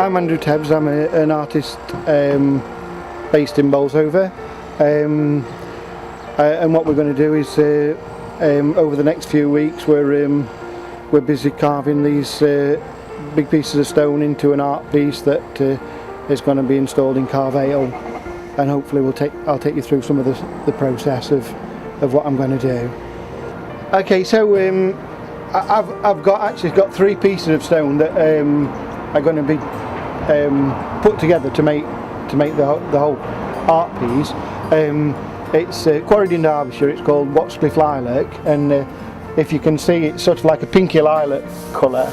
I'm Andrew Tebbs. I'm an artist based in Bolsover, and what we're going to do is over the next few weeks we're busy carving these big pieces of stone into an art piece that is going to be installed in Carrvale, and hopefully I'll take you through some of the process of what I'm going to do. Okay, so I've actually got three pieces of stone that are going to be put together to make the whole art piece. It's quarried in Derbyshire. It's called Wattscliff lilac, and if you can see, it's sort of like a pinky lilac colour.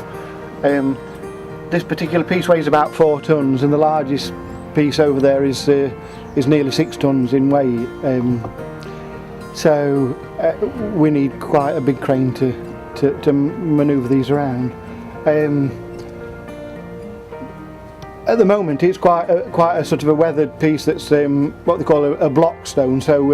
This particular piece weighs about 4 tons, and the largest piece over there is nearly 6 tons in weight. So we need quite a big crane to manoeuvre these around. At the moment, it's quite a sort of a weathered piece that's what they call a block stone. So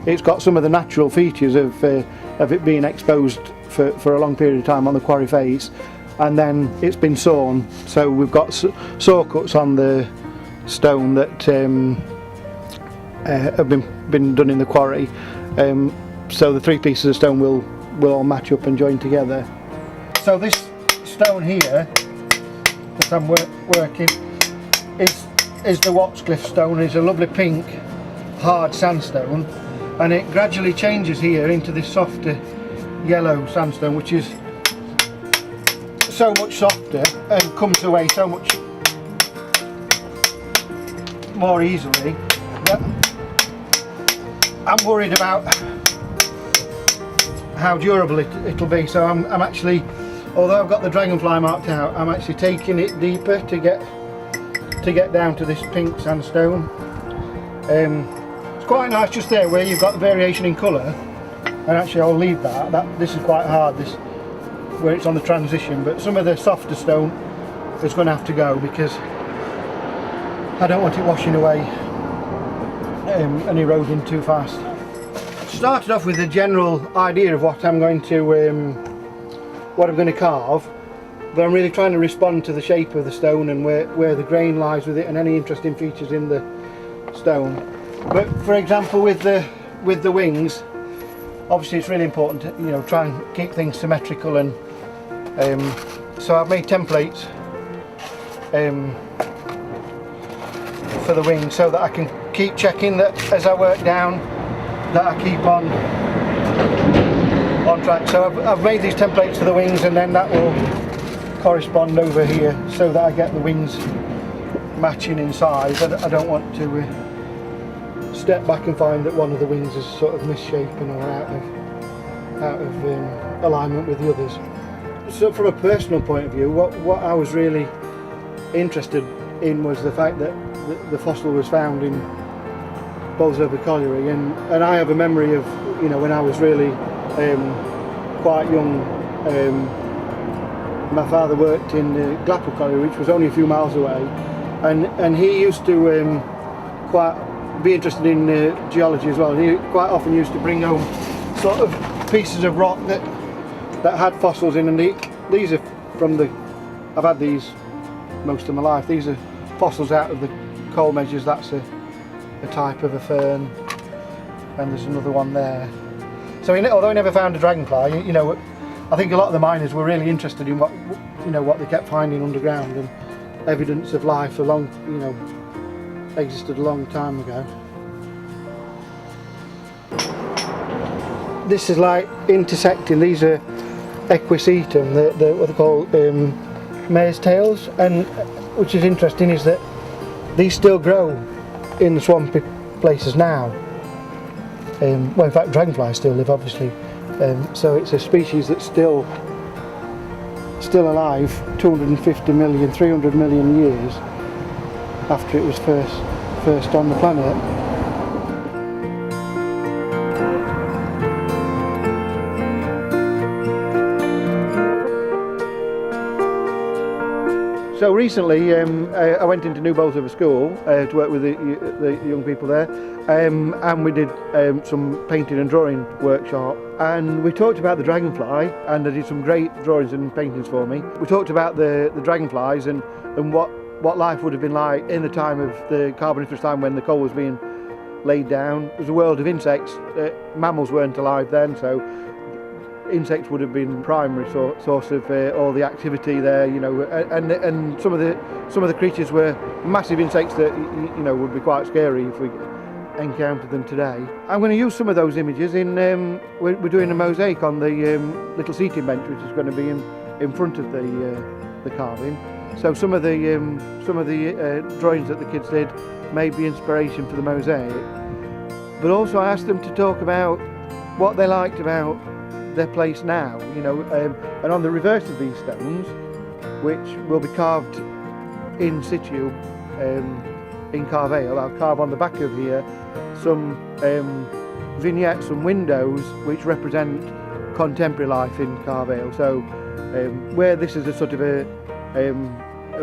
it's got some of the natural features of it being exposed for a long period of time on the quarry face, and then it's been sawn. So we've got saw cuts on the stone that have been done in the quarry. So the three pieces of stone will all match up and join together. So this stone here that I'm working is the Wattscliff stone. It's a lovely pink hard sandstone, and it gradually changes here into this softer yellow sandstone, which is so much softer and comes away so much more easily that I'm worried about how durable it'll be. So I'm actually, although I've got the dragonfly marked out, I'm actually taking it deeper to get down to this pink sandstone. It's quite nice just there where you've got the variation in colour, and actually I'll leave that. This is quite hard, this where it's on the transition, but some of the softer stone is going to have to go because I don't want it washing away and eroding too fast. Started off with a general idea of what I'm going to carve, but I'm really trying to respond to the shape of the stone and where the grain lies with it and any interesting features in the stone. But for example, with the wings, obviously it's really important to try and keep things symmetrical, and so I've made templates for the wings so that I can keep checking that as I work down that I keep on track. So I've made these templates for the wings, and then that will correspond over here so that I get the wings matching in size. I don't want to step back and find that one of the wings is sort of misshapen or out of alignment with the others. So from a personal point of view, what I was really interested in was the fact that the fossil was found in Bolsover Colliery, and I have a memory of when I was really quite young. My father worked in Glapple Colliery, which was only a few miles away, and he used to quite be interested in geology as well. And he quite often used to bring home sort of pieces of rock that had fossils in, and these are from I've had these most of my life. These are fossils out of the coal measures. That's a type of a fern, and there's another one there. So although I never found a dragonfly, I think a lot of the miners were really interested in what they kept finding underground, and evidence of life existed a long time ago. This is like intersecting. These are equisetum, what they call mare's tails, and which is interesting is that these still grow in the swampy places now. Well, in fact, dragonflies still live, obviously. So it's a species that's still alive 250 million, 300 million years after it was first on the planet. So recently I went into New Bolsover School to work with the young people there, and we did some painting and drawing workshop, and we talked about the dragonfly, and they did some great drawings and paintings for me. We talked about the dragonflies and what what life would have been like in the time of the Carboniferous time when the coal was being laid down. There's a world of insects. Mammals weren't alive then, so insects would have been primary source of all the activity there, you know, and some of the creatures were massive insects that you know would be quite scary if we encountered them today. I'm going to use some of those images in we're doing a mosaic on the little seating bench which is going to be in front of the carving. So some of the drawings that the kids did made the inspiration for the mosaic. But also I asked them to talk about what they liked about their place now, you know, and on the reverse of these stones, which will be carved in situ in Carrvale, I'll carve on the back of here some vignettes, some windows which represent contemporary life in Carrvale. So where this is a sort of a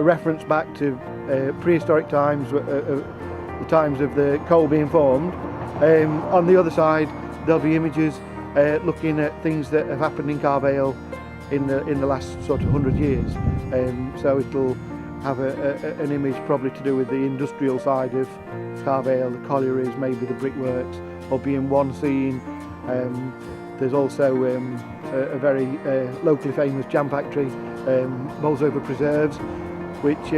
reference back to prehistoric times, the times of the coal being formed, on the other side there'll be images looking at things that have happened in Carrvale in the last sort of 100 years. So it'll have an image probably to do with the industrial side of Carrvale, the collieries, maybe the brickworks, will be in one scene. There's also a very locally famous jam factory, Bolsover Preserves, which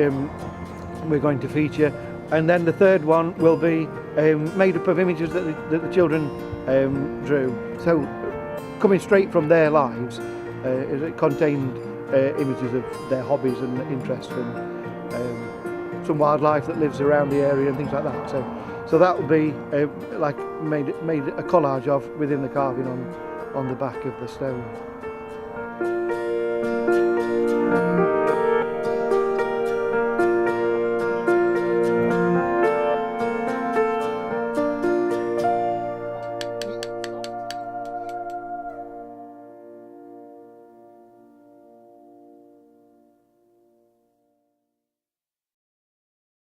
we're going to feature. And then the third one will be made up of images that the children drew. So coming straight from their lives, it contained images of their hobbies and interests, and some wildlife that lives around the area and things like that. So that will be like made a collage of within the carving on the back of the stone.